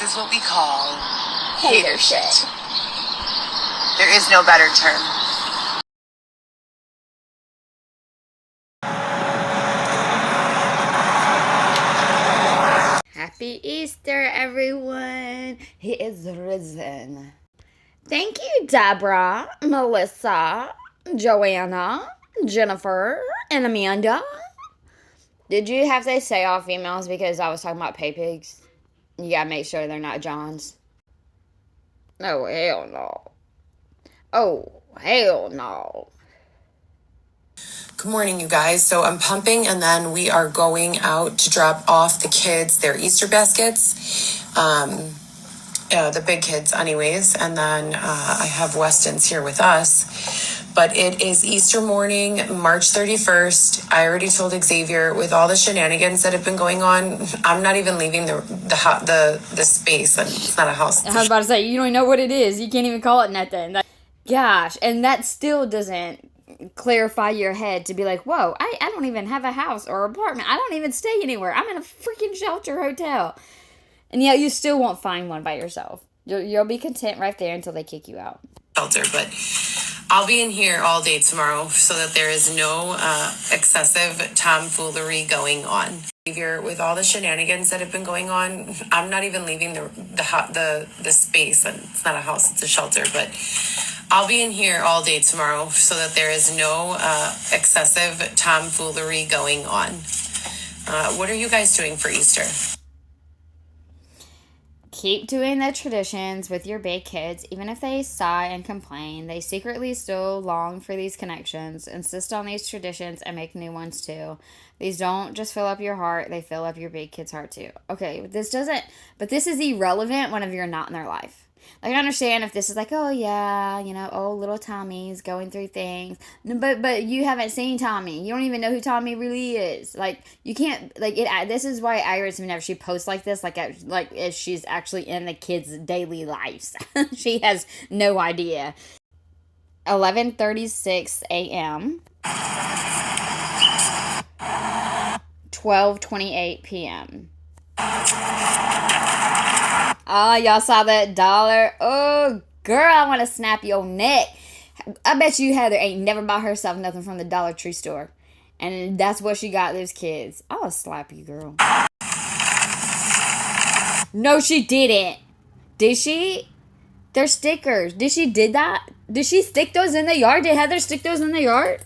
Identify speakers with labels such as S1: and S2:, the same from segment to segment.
S1: is what we call
S2: hater shit.
S1: There is no better term.
S2: Happy Easter, everyone. He is risen. Thank you, Deborah, Melissa, Joanna, Jennifer, and Amanda. Did you have to say all females because I was talking about pay pigs? You gotta make sure they're not Johns. Oh, hell no. Oh, hell no.
S3: Good morning, you guys. So I'm pumping, and then we are going out to drop off the kids their Easter baskets. The big kids anyways. And then I have Weston's here with us. But it is Easter morning, March 31st. I already told Xavier, with all the shenanigans that have been going on, I'm not even leaving the space. It's not a house.
S2: I was about to say, you don't even know what it is. You can't even call it nothing. Gosh, and that still doesn't clarify your head to be like, whoa, I don't even have a house or apartment. I don't even stay anywhere. I'm in a freaking shelter hotel. And yet you still won't find one by yourself. You'll be content right there until they kick you out.
S3: Shelter, but I'll be in here all day tomorrow so that there is no excessive tomfoolery going on. With all the shenanigans that have been going on, I'm not even leaving the space. It's not a house, it's a shelter, but I'll be in here all day tomorrow so that there is no excessive tomfoolery going on. What are you guys doing for Easter?
S2: Keep doing the traditions with your big kids. Even if they sigh and complain, they secretly still long for these connections. Insist on these traditions and make new ones too. These don't just fill up your heart, they fill up your big kid's heart too. Okay, this is irrelevant whenever you're not in their life. Like, I understand if this is like, oh yeah, little Tommy's going through things. But you haven't seen Tommy. You don't even know who Tommy really is. Like, you can't, like, this is why Iris, whenever she posts like this, like if she's actually in the kids' daily lives. She has no idea. 11:36 a.m. 12:28 p.m. Oh, y'all saw that dollar? Oh, girl, I want to snap your neck. I bet you Heather ain't never bought herself nothing from the Dollar Tree store. And that's what she got those kids. I'll slap you, girl. No, she didn't. Did she? They're stickers. Did she did that? Did she stick those in the yard? Did Heather stick those in the yard?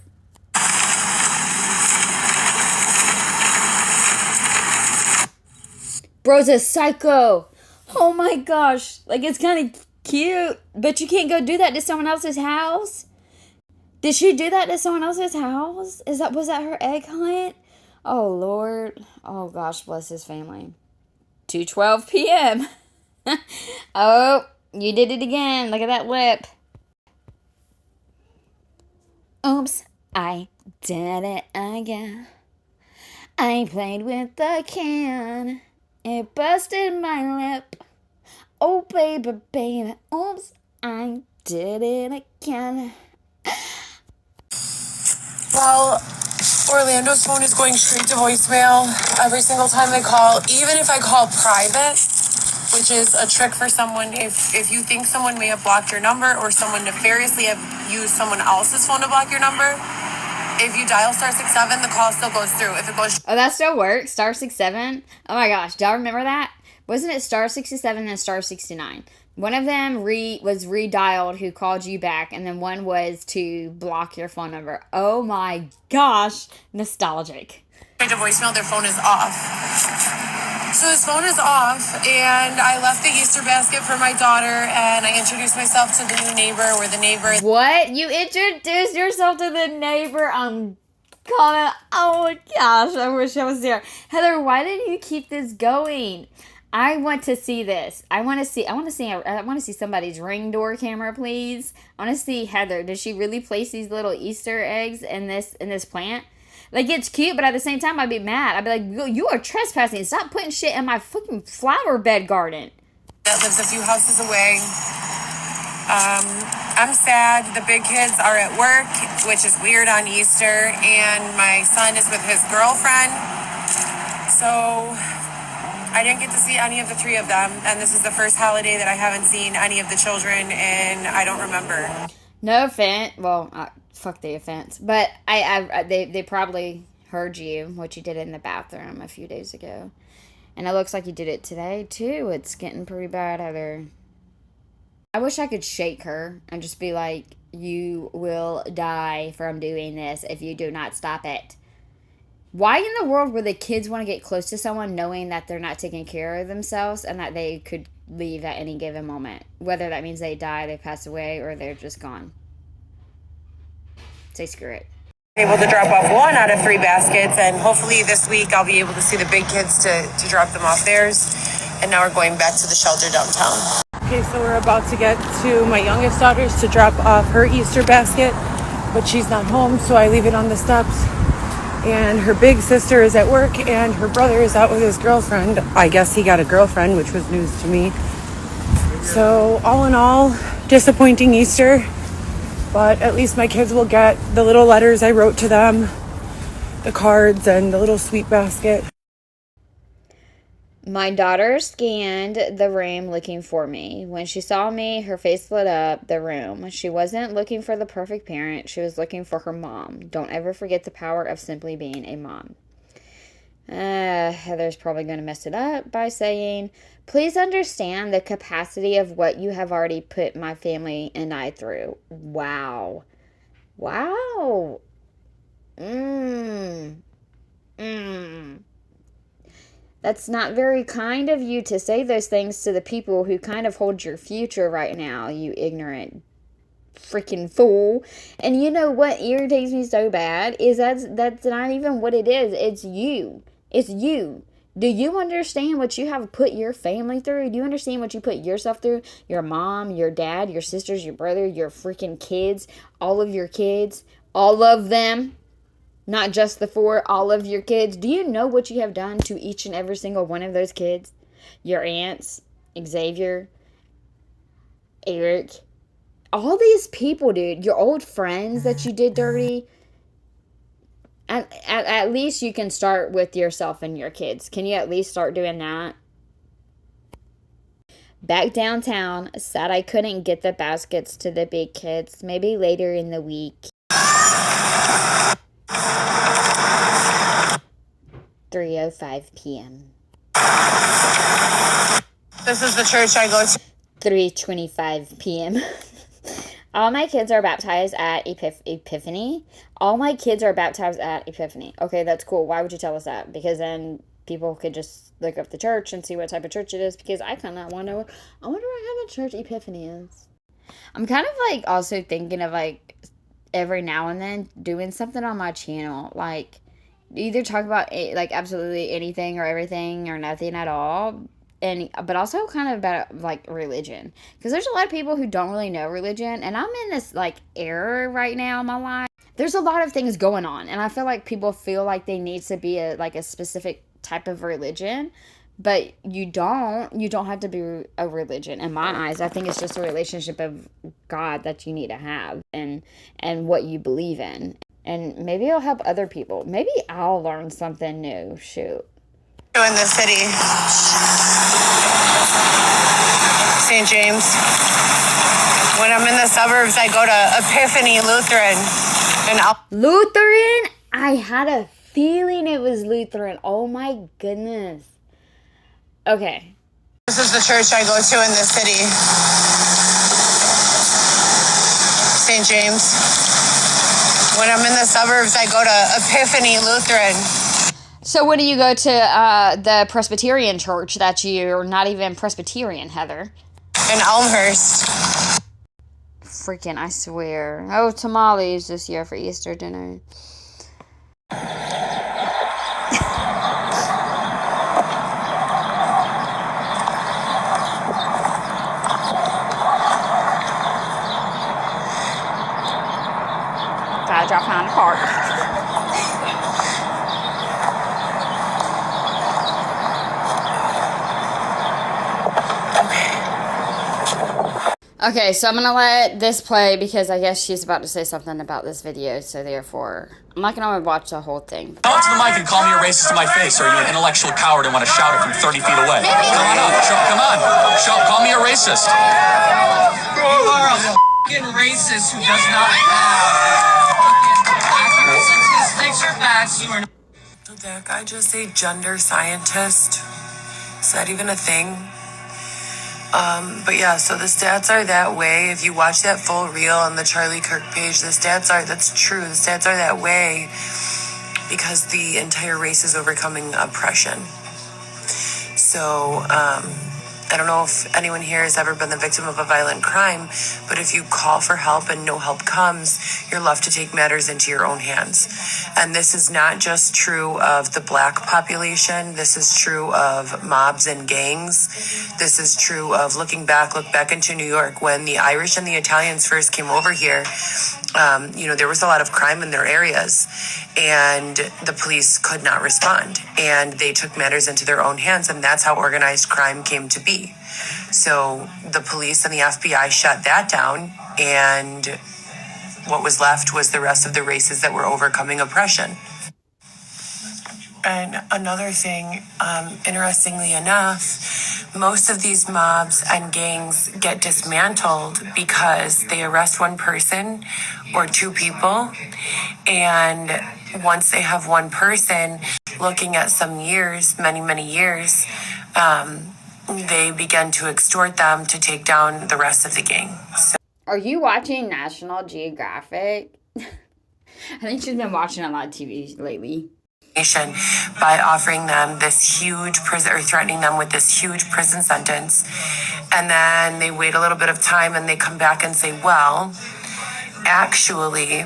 S2: Bro's a psycho. Oh my gosh. Like, it's kind of cute. But you can't go do that to someone else's house. Did she do that to someone else's house? Was that her egg hunt? Oh, Lord. Oh, gosh, bless his family. 2:12 p.m. Oh, you did it again. Look at that lip. Oops, I did it again. I played with the can. It busted my lip. Oh, baby, baby. Oops, I did it again.
S3: Well, Orlando's phone is going straight to voicemail every single time I call, even if I call private, which is a trick for someone. If you think someone may have blocked your number or someone nefariously have used someone else's phone to block your number, if you dial *67, the call still goes through. If it goes...
S2: Oh, that still works? *67? Oh my gosh, do y'all remember that? Wasn't it *67 and *69? One of them was redialed who called you back, and then one was to block your phone number. Oh my gosh, nostalgic.
S3: To voicemail, their phone is off. So his phone is off, and I left the Easter basket for my daughter, and I introduced myself to the new neighbor, where the neighbor...
S2: What? You introduced yourself to the neighbor? I'm calling... Oh my gosh, I wish I was there. Heather, why didn't you keep this going? I want to see this. I want to see somebody's Ring door camera, please. I want to see Heather. Does she really place these little Easter eggs in this plant? Like, it's cute, but at the same time, I'd be mad. I'd be like, you are trespassing. Stop putting shit in my fucking flower bed garden.
S3: That lives a few houses away. I'm sad. The big kids are at work, which is weird on Easter, and my son is with his girlfriend. So I didn't get to see any of the three of them, and this is the first holiday that I haven't seen any of the children, and I don't remember.
S2: No offense. Well, fuck the offense. But they probably heard you, what you did in the bathroom a few days ago. And it looks like you did it today, too. It's getting pretty bad, Heather. I wish I could shake her and just be like, you will die from doing this if you do not stop it. Why in the world would the kids want to get close to someone knowing that they're not taking care of themselves and that they could leave at any given moment? Whether that means they die, they pass away, or they're just gone. Say screw it.
S3: Able to drop off 1 out of 3 baskets, and hopefully this week I'll be able to see the big kids to drop them off theirs. And now we're going back to the shelter downtown. Okay, so we're about to get to my youngest daughter's to drop off her Easter basket, but she's not home, so I leave it on the steps. And her big sister is at work, and her brother is out with his girlfriend. I guess he got a girlfriend, which was news to me. So all in all, disappointing Easter. But at least my kids will get the little letters I wrote to them, the cards, and the little sweet basket.
S2: My daughter scanned the room looking for me. When she saw me, her face lit up the room. She wasn't looking for the perfect parent. She was looking for her mom. Don't ever forget the power of simply being a mom. Heather's probably going to mess it up by saying, please understand the capacity of what you have already put my family and I through. Wow. Wow. That's not very kind of you to say those things to the people who kind of hold your future right now, you ignorant freaking fool. And you know what irritates me so bad is that's not even what it is. It's you. It's you. Do you understand what you have put your family through? Do you understand what you put yourself through? Your mom, your dad, your sisters, your brother, your freaking kids, all of your kids, all of them. Not just the 4, all of your kids. Do you know what you have done to each and every single one of those kids? Your aunts, Xavier, Eric, all these people, dude. Your old friends that you did dirty. At least you can start with yourself and your kids. Can you at least start doing that? Back downtown, sad I couldn't get the baskets to the big kids. Maybe later in the week. 3:05 p.m.
S3: This is the church I go to.
S2: 3:25 p.m. All my kids are baptized at Epiphany. All my kids are baptized at Epiphany. Okay, that's cool. Why would you tell us that? Because then people could just look up the church and see what type of church it is. Because I kind of want to know. I wonder what kind of church Epiphany is. I'm kind of like also thinking of like every now and then doing something on my channel. Like either talk about like absolutely anything or everything or nothing at all. But also kind of about like religion, because there's a lot of people who don't really know religion, and I'm in this like era right now in my life. There's a lot of things going on, and I feel like people feel like they need to be a specific type of religion, but you don't have to be a religion in my eyes. I think it's just a relationship of God that you need to have, and what you believe in, and maybe it'll help other people. Maybe I'll learn something new. Shoot.
S3: In the city, St. James. When I'm in the suburbs, I go to Epiphany Lutheran.
S2: Lutheran? I had a feeling it was Lutheran. Oh my goodness. Okay.
S3: This is the church I go to in the city, St. James. When I'm in the suburbs, I go to Epiphany Lutheran.
S2: So when do you go to the Presbyterian church that you're not even Presbyterian, Heather?
S3: In Elmhurst.
S2: Freaking, I swear. Oh, tamales this year for Easter dinner. Gotta drop down the park. Okay, so I'm going to let this play because I guess she's about to say something about this video, so therefore, I'm not going to watch the whole thing.
S4: Come up to the mic and call me a racist to my face, or are you an intellectual coward and want to shout it from 30 feet away? Come on up. Come on. Call me a racist.
S5: You are a f***ing racist who does not have accurate statistics or facts. You are not.
S3: Did that guy just say gender scientist? Is that even a thing? But yeah, so the stats are that way. If you watch that full reel on the Charlie Kirk page, that's true. The stats are that way because the entire race is overcoming oppression. So, I don't know if anyone here has ever been the victim of a violent crime, but if you call for help and no help comes, you're left to take matters into your own hands. And this is not just true of the Black population. This is true of mobs and gangs. This is true of look back into New York when the Irish and the Italians first came over here. There was a lot of crime in their areas and the police could not respond and they took matters into their own hands, and that's how organized crime came to be. So the police and the FBI shut that down, and what was left was the rest of the races that were overcoming oppression. And another thing, interestingly enough, most of these mobs and gangs get dismantled because they arrest one person or two people. And once they have one person, looking at some years, many, many years, they begin to extort them to take down the rest of the gang. So,
S2: are you watching National Geographic? I think she's been watching a lot of TV lately.
S3: By offering them this huge prison, or threatening them with this huge prison sentence. And then they wait a little bit of time and they come back and say, well, actually,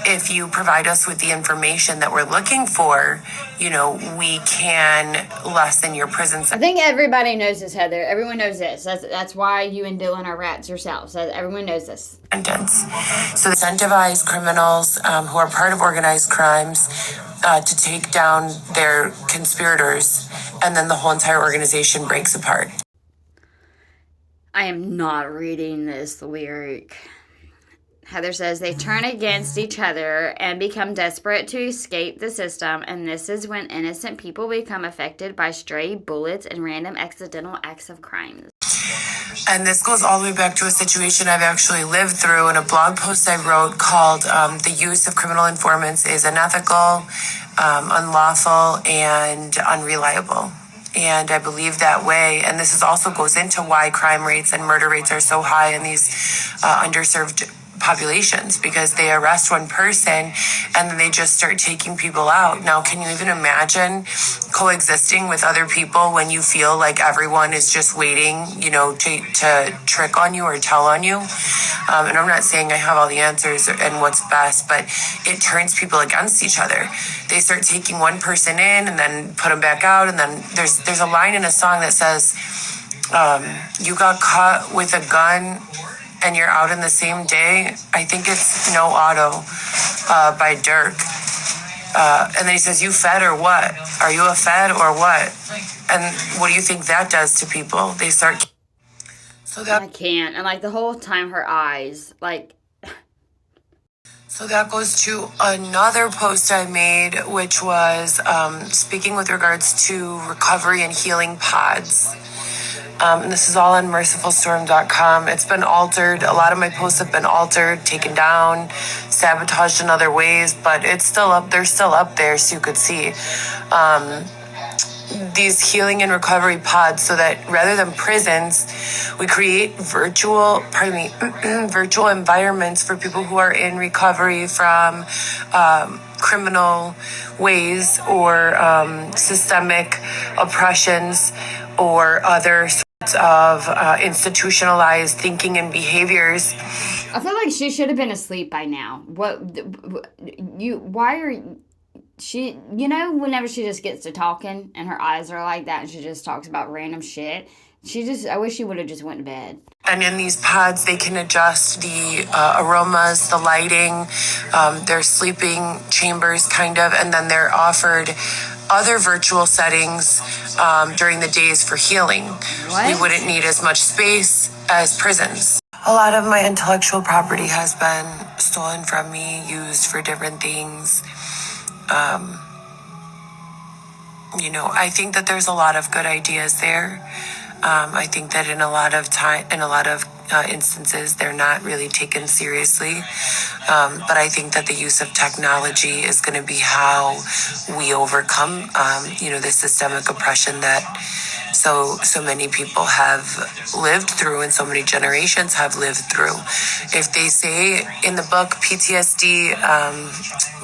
S3: if you provide us with the information that we're looking for, we can lessen your prison sentence.
S2: I think everybody knows this, Heather. Everyone knows this. That's why you and Dylan are rats yourselves. Everyone knows this.
S3: So they incentivize criminals who are part of organized crimes to take down their conspirators, and then the whole entire organization breaks apart.
S2: I am not reading this lyric. Heather says they turn against each other and become desperate to escape the system, and this is when innocent people become affected by stray bullets and random accidental acts of crime.
S3: And this goes all the way back to a situation I've actually lived through in a blog post I wrote called The Use of Criminal Informants is Unethical, Unlawful, and Unreliable. And I believe that way. And this also goes into why crime rates and murder rates are so high in these underserved populations, because they arrest one person and then they just start taking people out. Now, can you even imagine coexisting with other people when you feel like everyone is just waiting, to trick on you or tell on you? And I'm not saying I have all the answers and what's best, but it turns people against each other. They start taking one person in and then put them back out. And then there's a line in a song that says, you got caught with a gun and you're out in the same day. I think it's No Auto by Dirk. And then he says, you fed or what? Are you a fed or what? And what do you think that does to people? They start...
S2: I can't. And the whole time her eyes,
S3: So that goes to another post I made, which was speaking with regards to recovery and healing pods. And this is all on mercifulstorm.com. It's been altered. A lot of my posts have been altered, taken down, sabotaged in other ways, but it's still up. They're still up there, so you could see these healing and recovery pods, so that rather than prisons, we create virtual environments for people who are in recovery from criminal ways or systemic oppressions or other sorts of institutionalized thinking and behaviors.
S2: I feel like she should have been asleep by now. Whenever she just gets to talking and her eyes are like that and she just talks about random shit, I wish she would have just went to bed.
S3: And in these pods, they can adjust the aromas, the lighting, their sleeping chambers, kind of, and then they're offered other virtual settings during the days for healing.
S2: What?
S3: We wouldn't need as much space as prisons. A lot of my intellectual property has been stolen from me, used for different things. I think that there's a lot of good ideas there. I think that in a lot of instances, they're not really taken seriously. But I think that the use of technology is going to be how we overcome, the systemic oppression that so many people have lived through and so many generations have lived through. If they say in the book PTSD,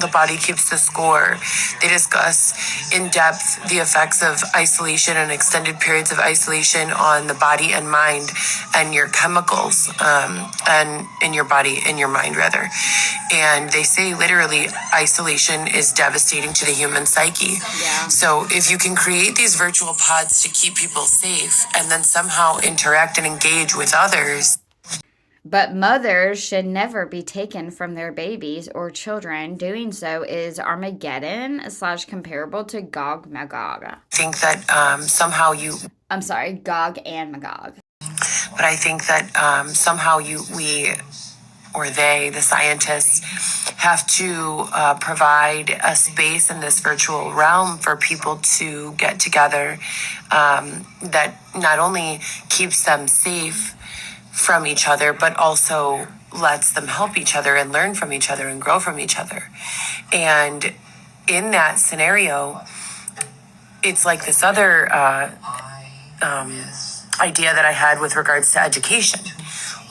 S3: The Body Keeps the Score, they discuss in depth the effects of isolation and extended periods of isolation on the body and mind and your chemicals, and in your body, in your mind rather. And they say literally isolation is devastating to the human psyche.
S2: Yeah.
S3: So if you can create these virtual pods to keep people safe and then somehow interact and engage with others.
S2: But mothers should never be taken from their babies or children. Doing so is Armageddon / comparable to Gog Magog.
S3: I think that
S2: Gog and Magog.
S3: But I think that somehow the scientists, have to provide a space in this virtual realm for people to get together, that not only keeps them safe from each other, but also lets them help each other and learn from each other and grow from each other. And in that scenario, it's like this other idea that I had with regards to education.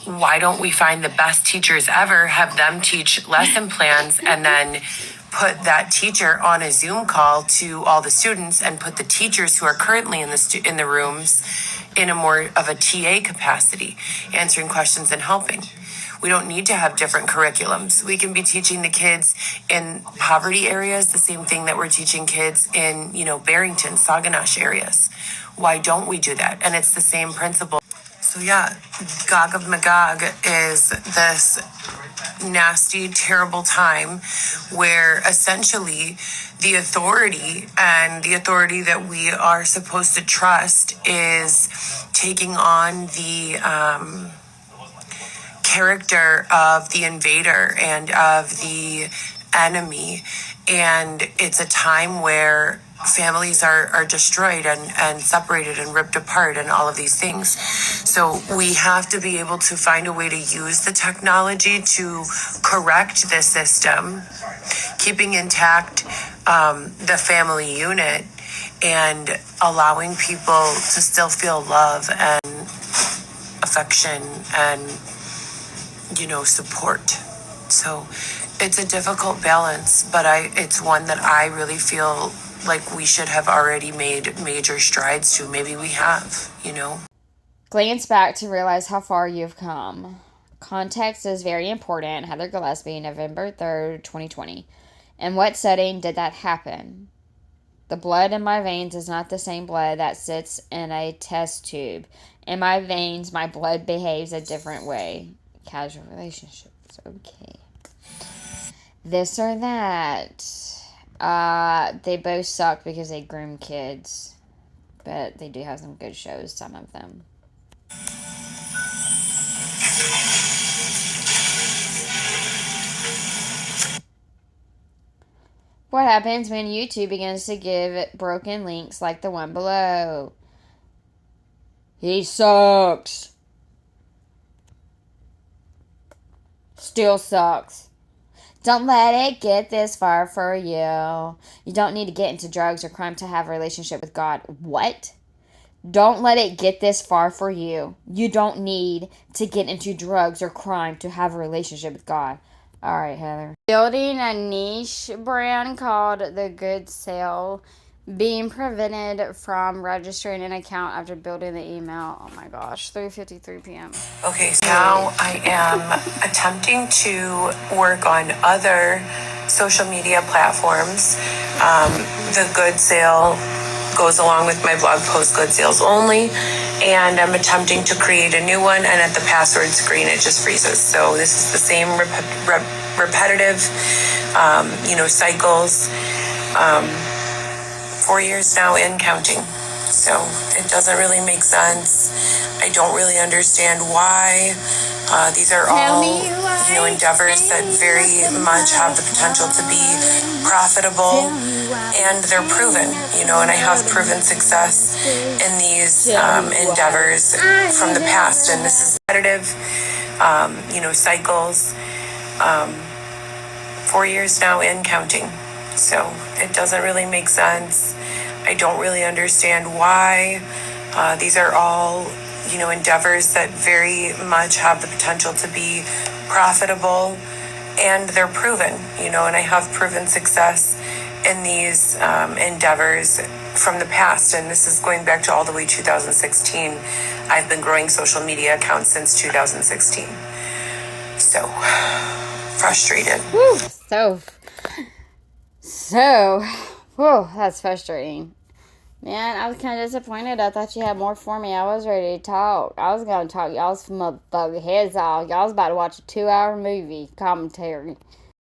S3: Why don't we find the best teachers ever, have them teach lesson plans, and then put that teacher on a Zoom call to all the students and put the teachers who are currently in the rooms in a more of a TA capacity, answering questions and helping. We don't need to have different curriculums. We can be teaching the kids in poverty areas the same thing that we're teaching kids in, Barrington, Saguenay areas. Why don't we do that? And it's the same principle. So yeah, Gag of Magog is this nasty, terrible time where essentially the authority that we are supposed to trust is taking on the character of the invader and of the enemy. And it's a time where families are destroyed and separated and ripped apart and all of these things. So we have to be able to find a way to use the technology to correct the system, keeping intact the family unit and allowing people to still feel love and affection and, support. So it's a difficult balance, but it's one that I really feel like we should have already made major strides to. Maybe we have,
S2: Glance back to realize how far you've come. Context is very important. Heather Gillespie, November 3rd, 2020. In what setting did that happen? The blood in my veins is not the same blood that sits in a test tube. In my veins, my blood behaves a different way. Casual relationships. Okay. This or that. They both suck because they groom kids. But they do have some good shows, some of them. What happens when YouTube begins to give broken links like the one below? He sucks. Still sucks. Don't let it get this far for you. You don't need to get into drugs or crime to have a relationship with God. What? Don't let it get this far for you. You don't need to get into drugs or crime to have a relationship with God. All right, Heather. Building a niche brand called The Good Sale. Being prevented from registering an account after building the email. Oh my gosh, 3:53 p.m.
S3: Okay, so now I am attempting to work on other social media platforms. The Good Sale goes along with my blog post, Good Sales Only, and I'm attempting to create a new one, and at the password screen it just freezes. So this is the same repetitive, cycles. 4 years now and counting. So it doesn't really make sense. I don't really understand why. These are all, endeavors that very much have the potential to be profitable, and they're proven, and I have proven success in these endeavors from the past, and this is repetitive, cycles, 4 years now and counting. So it doesn't really make sense. I don't really understand why. These are all, endeavors that very much have the potential to be profitable, and they're proven, and I have proven success in these endeavors from the past, and this is going back to all the way 2016. I've been growing social media accounts since 2016. So frustrated.
S2: Whew, that's frustrating. Man, I was kind of disappointed. I thought you had more for me. I was ready to talk. I was going to talk y'all's motherfucking heads off. Y'all was about to watch a 2-hour movie commentary.